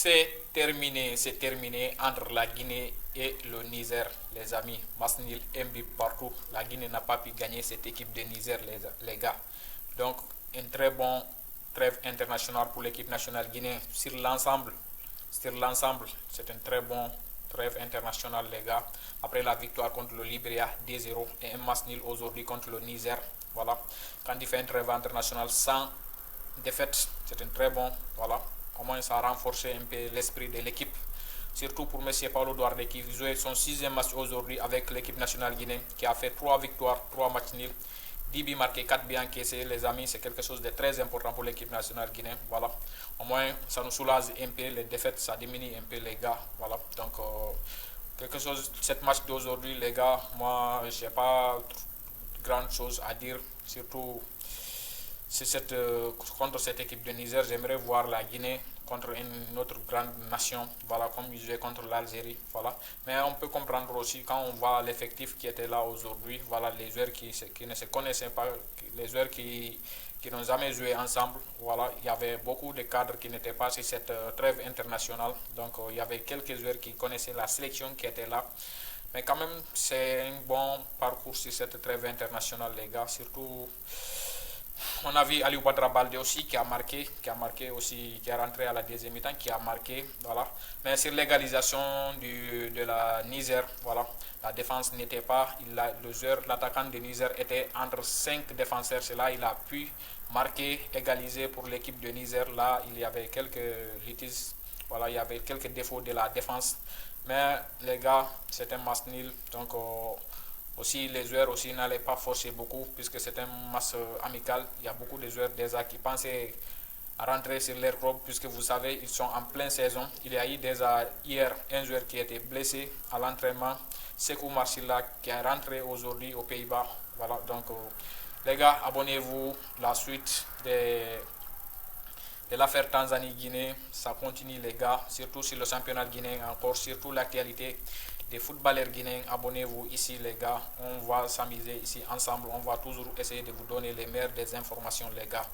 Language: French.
C'est terminé entre la Guinée et le Niger, les amis. Match nul, un but partout. La Guinée n'a pas pu gagner cette équipe de Niger, les gars. Donc, un très bon trêve international pour l'équipe nationale guinéenne sur l'ensemble. C'est un très bon trêve international, les gars. Après la victoire contre le Libéria 2-0 et un match nul aujourd'hui contre le Niger. Voilà. Quand il fait un trêve international sans défaite, c'est un très bon. Voilà. Au moins, ça a renforcé un peu l'esprit de l'équipe. Surtout pour M. Paulo Duarte qui jouait son 6e match aujourd'hui avec l'équipe nationale guinéenne, qui a fait 3 victoires, 3 matchs nuls, 10 buts marqués, 4 buts encaissés. Les amis, c'est quelque chose de très important pour l'équipe nationale guinéenne. Voilà. Au moins, ça nous soulage un peu les défaites, ça diminue un peu les gars. Voilà. Donc, quelque chose, cette match d'aujourd'hui, les gars, moi, je n'ai pas grande chose à dire, surtout contre cette équipe de Niger. J'aimerais voir la Guinée contre une autre grande nation, voilà, comme ils jouaient contre l'Algérie, voilà. Mais on peut comprendre aussi quand on voit l'effectif qui était là aujourd'hui, voilà, les joueurs qui ne se connaissaient pas, les joueurs qui n'ont jamais joué ensemble, voilà, il y avait beaucoup de cadres qui n'étaient pas sur cette trêve internationale, donc il y avait quelques joueurs qui connaissaient la sélection qui était là. Mais quand même, c'est un bon parcours sur cette trêve internationale, les gars, surtout. On a vu Aliou Badra Baldé aussi qui a marqué aussi, qui est rentré à la deuxième mi-temps, qui a marqué, voilà. Mais sur l'égalisation de la Niger, voilà, la défense n'était pas, l'attaquant de Niger était entre 5 défenseurs, c'est là il a pu marquer, égaliser pour l'équipe de Niger. Là, il y avait quelques litiges, voilà, il y avait quelques défauts de la défense. Mais les gars, c'est un match nul, donc aussi, les joueurs aussi n'allaient pas forcer beaucoup puisque c'est un match amical. Il y a beaucoup de joueurs déjà qui pensaient à rentrer sur leur club puisque vous savez, ils sont en pleine saison. Il y a eu déjà hier un joueur qui était blessé à l'entraînement, Sekou Marsila, qui est rentré aujourd'hui aux Pays-Bas. Voilà, donc les gars, abonnez-vous. La suite de l'affaire Tanzanie-Guinée, ça continue les gars, surtout sur le championnat guinéen encore, surtout l'actualité des footballeurs guinéens. Abonnez-vous ici les gars, on va s'amuser ici ensemble, on va toujours essayer de vous donner les meilleures des informations les gars.